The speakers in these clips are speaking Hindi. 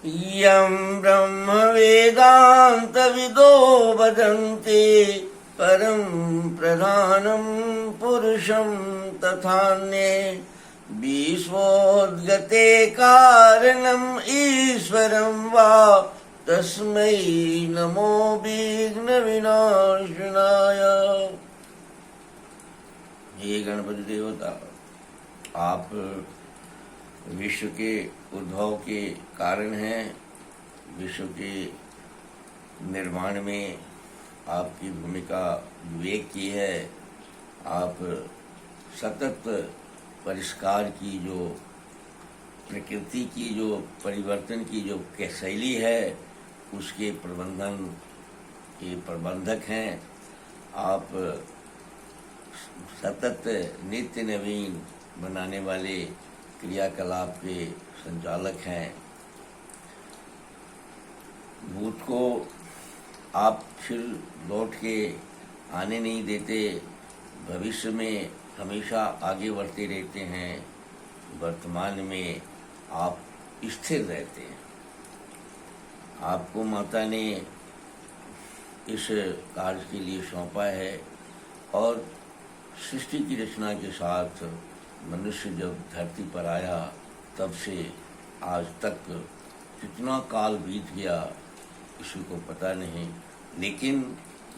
यं ब्रह्मवेदान्तविदो वदन्ति परं प्रधानं पुरुषं तथान्ये विश्वोद्गते कारणम् ईश्वरं वा तस्मै नमो विघ्नविनाशनाय। हे गणपति देवता, आप विश्व के उद्भव के कारण हैं। विश्व के निर्माण में आपकी भूमिका विवेक की है। आप सतत परिष्कार की जो प्रकृति की जो परिवर्तन की जो शैली है उसके प्रबंधन के प्रबंधक हैं। आप सतत नित्य नवीन बनाने वाले क्रियाकलाप के संचालक हैं। भूत को आप फिर लौट के आने नहीं देते, भविष्य में हमेशा आगे बढ़ते रहते हैं, वर्तमान में आप स्थिर रहते हैं। आपको माता ने इस कार्य के लिए सौंपा है और सृष्टि की रचना के साथ मनुष्य जब धरती पर आया तब से आज तक कितना काल बीत गया किसी को पता नहीं, लेकिन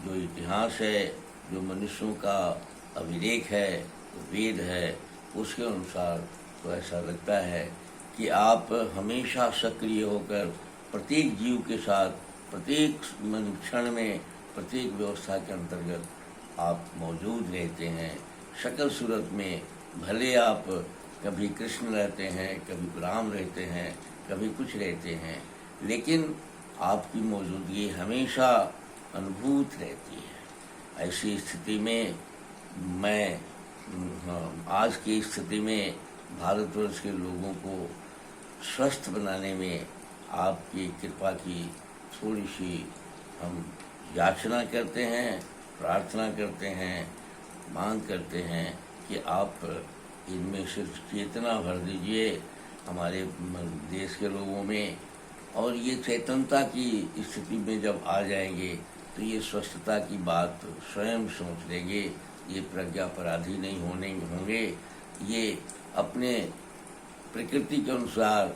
जो इतिहास है, जो मनुष्यों का अभिलेख है, वेद है, उसके अनुसार तो ऐसा लगता है कि आप हमेशा सक्रिय होकर प्रत्येक जीव के साथ प्रत्येक क्षण में प्रत्येक व्यवस्था के अंतर्गत आप मौजूद रहते हैं। शक्ल सूरत में भले आप कभी कृष्ण रहते हैं, कभी राम रहते हैं, कभी कुछ रहते हैं, लेकिन आपकी मौजूदगी हमेशा अनुभूत रहती है। ऐसी स्थिति में मैं आज की स्थिति में भारतवर्ष के लोगों को स्वस्थ बनाने में आपकी कृपा की थोड़ी सी हम याचना करते हैं, प्रार्थना करते हैं, मांग करते हैं कि आप इनमें सिर्फ चेतना भर दीजिए हमारे देश के लोगों में, और ये चेतनता की स्थिति में जब आ जाएंगे तो ये स्वस्थता की बात स्वयं सोच लेंगे, ये प्रज्ञापराधी नहीं होंगे, ये अपने प्रकृति के अनुसार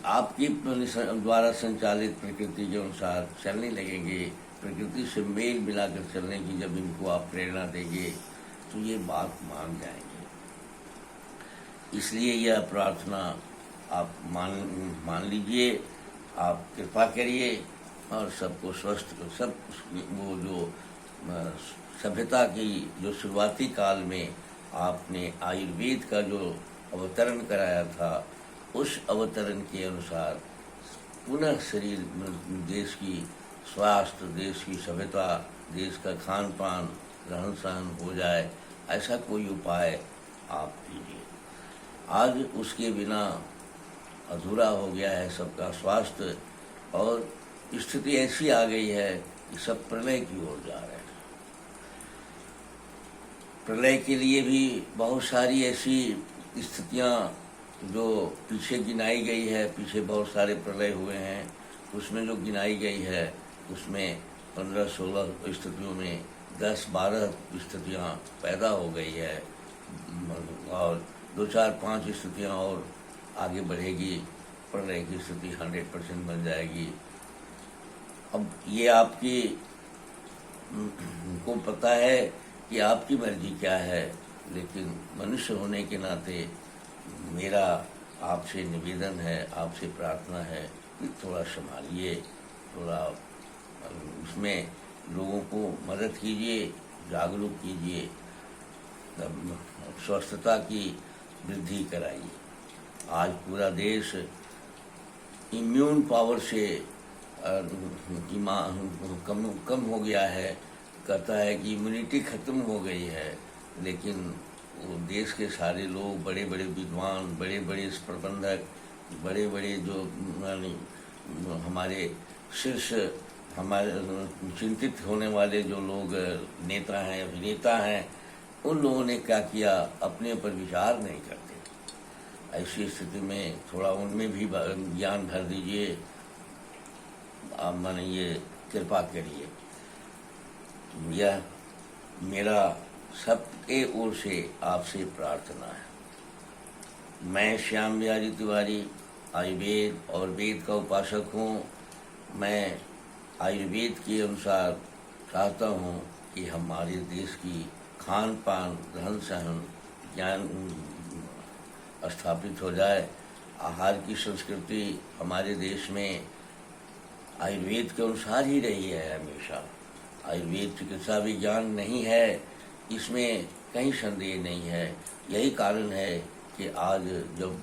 आपकी द्वारा संचालित प्रकृति के अनुसार चलने लगेंगे। प्रकृति से मेल मिलाकर चलने की जब इनको आप प्रेरणा देंगे तो ये बात मान जाएंगे। इसलिए यह प्रार्थना आप मान लीजिए, आप कृपा करिए और सबको स्वस्थ सब वो जो सभ्यता की जो शुरुआती काल में आपने आयुर्वेद का जो अवतरण कराया था, उस अवतरण के अनुसार पुनः शरीर देश की स्वास्थ्य, देश की सभ्यता, देश का खान पान रहन सहन हो जाए, ऐसा कोई उपाय आप कीजिए। आज उसके बिना अधूरा हो गया है सबका स्वास्थ्य, और स्थिति ऐसी आ गई है कि सब प्रलय की ओर जा रहे हैं। प्रलय के लिए भी बहुत सारी ऐसी स्थितियां जो पीछे गिनाई गई है, पीछे बहुत सारे प्रलय हुए हैं, उसमें जो गिनाई गई है उसमें 15-16 स्थितियों में 10-12 स्थितियां पैदा हो गई है, और 2-4-5 स्थितियां और आगे बढ़ेगी, प्रलय की स्थिति 100% बन जाएगी। अब ये आपकी को पता है कि आपकी मर्जी क्या है, लेकिन मनुष्य होने के नाते मेरा आपसे निवेदन है, आपसे प्रार्थना है कि थोड़ा संभालिए, थोड़ा उसमें लोगों को मदद कीजिए, जागरूक कीजिए, स्वस्थता की वृद्धि कराइए। आज पूरा देश इम्यून पावर से कम हो गया है, कहता है कि इम्यूनिटी खत्म हो गई है, लेकिन वो देश के सारे लोग, बड़े बड़े विद्वान, बड़े बड़े प्रबंधक, बड़े बड़े जो हमारे शीर्ष हमारे चिंतित होने वाले जो लोग नेता हैं, अभिनेता हैं, उन लोगों ने क्या किया, अपने पर विचार नहीं करते। ऐसी स्थिति में थोड़ा उनमें भी ज्ञान भर दीजिए, आप माने ये कृपा करिए। यह मेरा सबके ओर से आपसे प्रार्थना है। मैं श्याम बिहारी तिवारी आयुर्वेद और वेद का उपासक हूँ। मैं आयुर्वेद के अनुसार चाहता हूँ कि हमारे देश की खान पान रहन सहन ज्ञान स्थापित हो जाए। आहार की संस्कृति हमारे देश में आयुर्वेद के अनुसार ही रही है हमेशा। आयुर्वेद चिकित्सा विज्ञान नहीं है, इसमें कहीं संदेह नहीं है। यही कारण है कि आज जब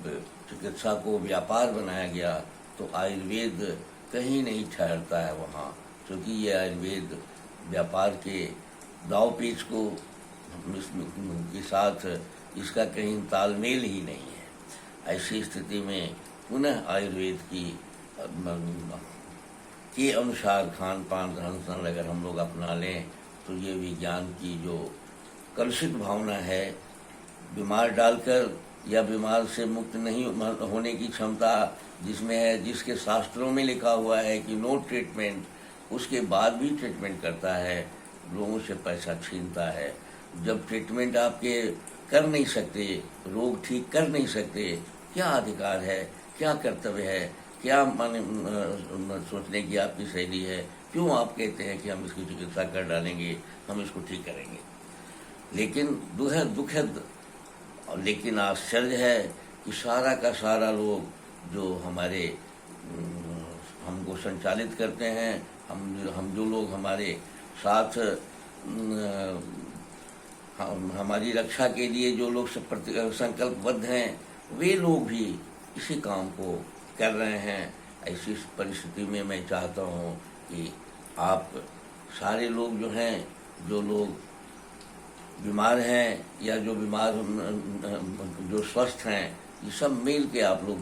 चिकित्सा को व्यापार बनाया गया तो आयुर्वेद कहीं नहीं ठहरता है वहाँ, क्योंकि ये आयुर्वेद व्यापार के दाव पेच को के साथ इसका कहीं तालमेल ही नहीं है। ऐसी स्थिति में पुनः आयुर्वेद के अनुसार खान पान रहन सहन अगर हम लोग अपना लें तो ये विज्ञान की जो कलुषित भावना है, बीमार डालकर या बीमार से मुक्त नहीं होने की क्षमता जिसमें है, जिसके शास्त्रों में लिखा हुआ है कि नो ट्रीटमेंट, उसके बाद भी ट्रीटमेंट करता है, लोगों से पैसा छीनता है। जब ट्रीटमेंट आपके कर नहीं सकते, रोग ठीक कर नहीं सकते, क्या अधिकार है, क्या कर्तव्य है, क्या माने सोचने की आपकी शैली है? क्यों आप कहते हैं कि हम इसकी चिकित्सा कर डालेंगे, हम इसको ठीक करेंगे? लेकिन दुखद लेकिन आश्चर्य है कि सारा का सारा लोग जो हमारे हमको संचालित करते हैं, हम जो लोग हमारे साथ हमारी रक्षा के लिए जो लोग संकल्पबद्ध हैं, वे लोग भी इसी काम को कर रहे हैं। ऐसी परिस्थिति में मैं चाहता हूँ कि आप सारे लोग जो हैं, जो लोग बीमार हैं या जो बीमार जो स्वस्थ हैं, ये सब मिल के आप लोग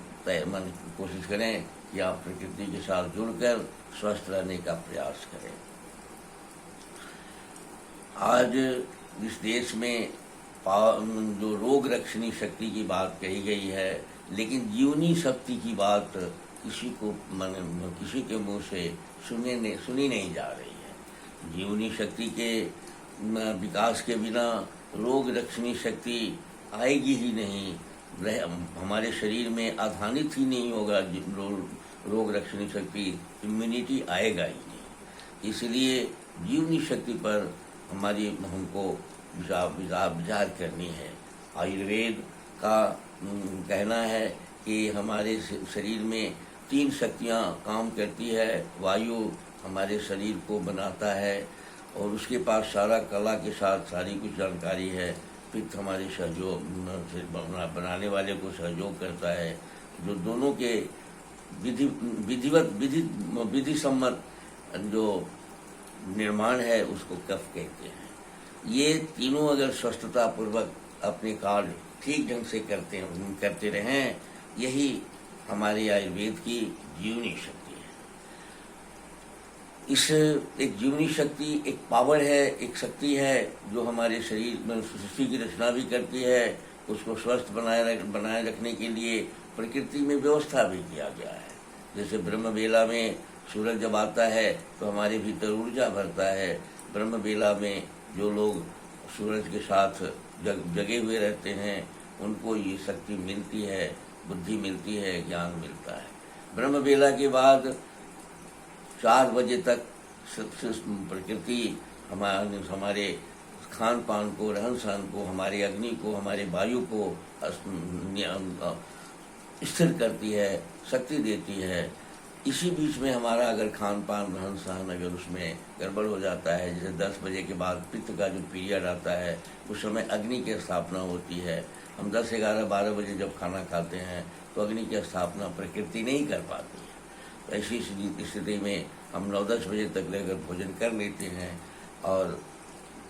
कोशिश करें कि आप प्रकृति के साथ जुड़कर स्वस्थ रहने का प्रयास करें। आज इस देश में जो रोग रक्षणी शक्ति की बात कही गई है, लेकिन जीवनी शक्ति की बात किसी के मुंह से सुनी नहीं जा रही है। जीवनी शक्ति के विकास के बिना रोग रक्षणी शक्ति आएगी ही नहीं, हमारे शरीर में आधानित ही नहीं होगा रोग रक्षणी शक्ति, इम्यूनिटी आएगा ही नहीं। इसलिए जीवनी शक्ति पर हमको विचार करनी है। आयुर्वेद का कहना है कि हमारे शरीर में 3 शक्तियाँ काम करती है। वायु हमारे शरीर को बनाता है और उसके पास सारा कला के साथ सारी कुछ जानकारी है। पित्त हमारे सहयोग बनाने वाले को सहयोग करता है। जो दोनों के विधि सम्मत जो निर्माण है उसको कफ कहते हैं। ये तीनों अगर स्वस्थता पूर्वक अपने कार्य ठीक ढंग से करते रहें, यही हमारे आयुर्वेद की जीवनी शक्ति है। इस एक जीवनी शक्ति एक पावर है, एक शक्ति है जो हमारे शरीर में सृष्टि की रचना भी करती है। उसको स्वस्थ बनाए रखने के लिए प्रकृति में व्यवस्था भी किया गया है। जैसे ब्रह्म बेला में सूरज जब आता है तो हमारे भीतर ऊर्जा भरता है। ब्रह्म बेला में जो लोग सूरज के साथ जगे हुए रहते हैं उनको ये शक्ति मिलती है, बुद्धि मिलती है, ज्ञान मिलता है। ब्रह्म बेला के बाद 4 बजे तक प्रकृति हमारे खान पान को, रहन सहन को, हमारे अग्नि को, हमारे वायु को स्थिर करती है, शक्ति देती है। इसी बीच में हमारा अगर खान पान रहन सहन अगर उसमें गड़बड़ हो जाता है, जैसे 10 बजे के बाद पित्त का जो पीरियड आता है उस समय अग्नि की स्थापना होती है। हम 10, 11, 12 बजे जब खाना खाते हैं तो अग्नि की स्थापना प्रकृति नहीं कर पाती है। तो ऐसी स्थिति में हम 9-10 बजे तक लेकर भोजन कर लेते हैं और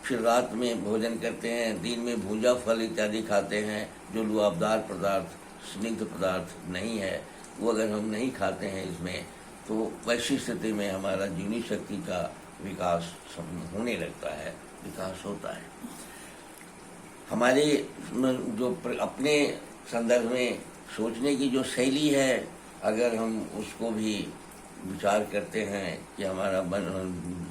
फिर रात में भोजन करते हैं। दिन में भूजा फल इत्यादि खाते हैं जो लुआबदार पदार्थ, स्निग्ध पदार्थ नहीं है, वो अगर हम नहीं खाते हैं इसमें, तो वैसी स्थिति में हमारा जीवनी शक्ति का विकास होने लगता है, विकास होता है। हमारे जो अपने संदर्भ में सोचने की जो शैली है, अगर हम उसको भी विचार करते हैं कि हमारा मन,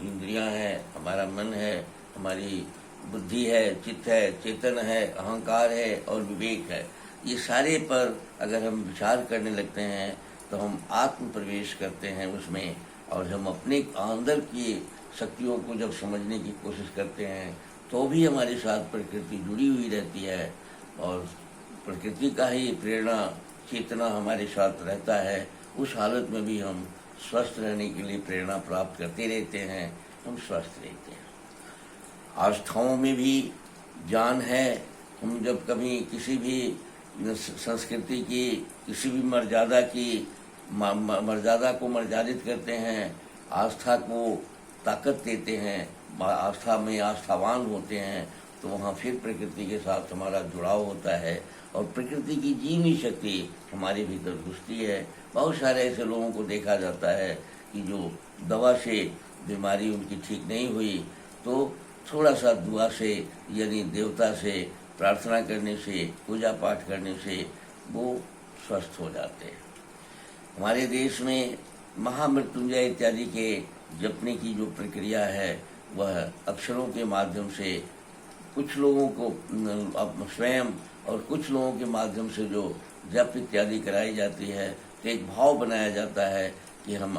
इंद्रियां हैं, हमारा मन है, हमारी बुद्धि है, चित्त है, चेतन है, अहंकार है और विवेक है, ये सारे पर अगर हम विचार करने लगते हैं तो हम आत्म प्रवेश करते हैं उसमें, और हम अपने अंदर की शक्तियों को जब समझने की कोशिश करते हैं तो भी हमारे साथ प्रकृति जुड़ी हुई रहती है, और प्रकृति का ही प्रेरणा, चेतना हमारे साथ रहता है। उस हालत में भी हम स्वस्थ रहने के लिए प्रेरणा प्राप्त करते रहते हैं, हम स्वस्थ रहते हैं। आस्थाओं में भी जान है। हम जब कभी किसी भी संस्कृति की, किसी भी मर्यादा की मर्यादा को मर्यादित करते हैं, आस्था को ताकत देते हैं, आस्था में आस्थावान होते हैं, तो वहाँ फिर प्रकृति के साथ हमारा जुड़ाव होता है और प्रकृति की जीवनी शक्ति हमारे भीतर घुसती है। बहुत सारे ऐसे लोगों को देखा जाता है कि जो दवा से बीमारी उनकी ठीक नहीं हुई तो थोड़ा सा दुआ से, यानी देवता से प्रार्थना करने से, पूजा पाठ करने से वो स्वस्थ हो जाते हैं। हमारे देश में महामृत्युंजय इत्यादि के जपने की जो प्रक्रिया है वह अक्षरों के माध्यम से कुछ लोगों को स्वयं और कुछ लोगों के माध्यम से जो जप इत्यादि कराई जाती है, तो एक भाव बनाया जाता है कि हम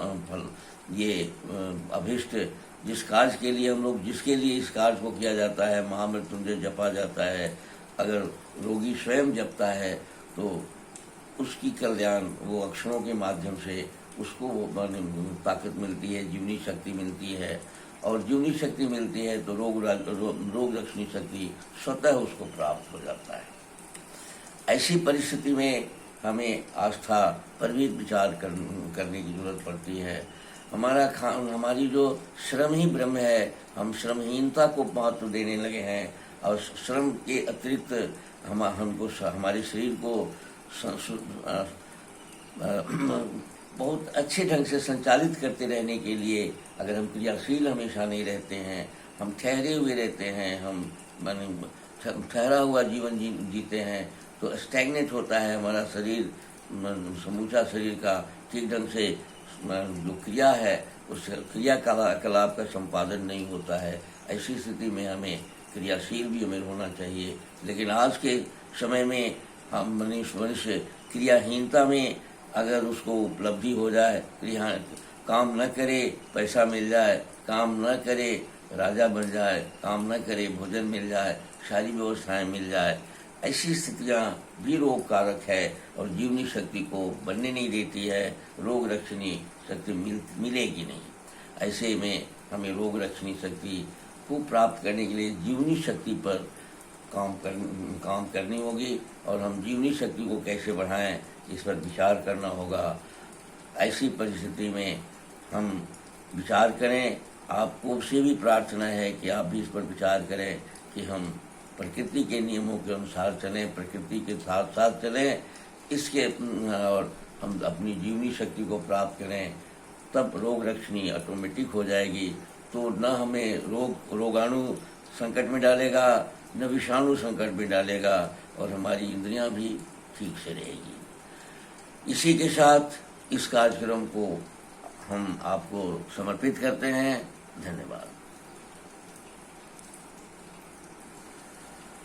ये अभिष्ट जिस कार्य के लिए हम लोग, जिसके लिए इस कार्य को किया जाता है, महामृत्युंजय जपा जाता है, अगर रोगी स्वयं जपता है तो उसकी कल्याण वो अक्षरों के माध्यम से उसको ताकत मिलती है, जीवनी शक्ति मिलती है, और जीवनी शक्ति मिलती है तो रोग रक्षणी शक्ति स्वतः उसको प्राप्त हो जाता है। ऐसी परिस्थिति में हमें आस्था पर भी विचार करने की जरूरत पड़ती है। हमारी जो श्रम ही ब्रह्म है, हम श्रमहीनता को महत्व देने लगे हैं और श्रम के अतिरिक्त हमको हमारे शरीर को बहुत अच्छे ढंग से संचालित करते रहने के लिए अगर हम क्रियाशील हमेशा नहीं रहते हैं, हम ठहरे हुए रहते हैं, हम ठहरा हुआ जीवन जीते हैं, तो स्टैग्नेट होता है हमारा शरीर, समूचा शरीर का ठीक ढंग से जो क्रिया है उस क्रियाकलाप का संपादन नहीं होता है। ऐसी स्थिति में हमें क्रियाशील भी हमें होना चाहिए। लेकिन आज के समय में हम मनुष्य क्रियाहीनता में अगर उसको उपलब्धि हो जाए, काम न करे पैसा मिल जाए, काम न करे राजा बन जाए, काम न करे भोजन मिल जाए, सारी व्यवस्थाएं मिल जाए, ऐसी स्थितियां भी रोग कारक है और जीवनी शक्ति को बनने नहीं देती है, रोग रक्षणी शक्ति मिलेगी नहीं। ऐसे में हमें रोग रक्षणी शक्ति को प्राप्त करने के लिए जीवनी शक्ति पर काम करनी होगी, और हम जीवनी शक्ति को कैसे बढ़ाएं इस पर विचार करना होगा। ऐसी परिस्थिति में हम विचार करें। आपको से भी प्रार्थना है कि आप भी इस पर विचार करें कि हम प्रकृति के नियमों के अनुसार चलें, प्रकृति के साथ साथ चलें, इसके और हम अपनी जीवनी शक्ति को प्राप्त करें, तब रोग रक्षणी ऑटोमेटिक हो जाएगी। तो न हमें रोगाणु संकट में डालेगा, न विषाणु संकट में डालेगा, और हमारी इंद्रियां भी ठीक से रहेगी। इसी के साथ इस कार्यक्रम को हम आपको समर्पित करते हैं। धन्यवाद।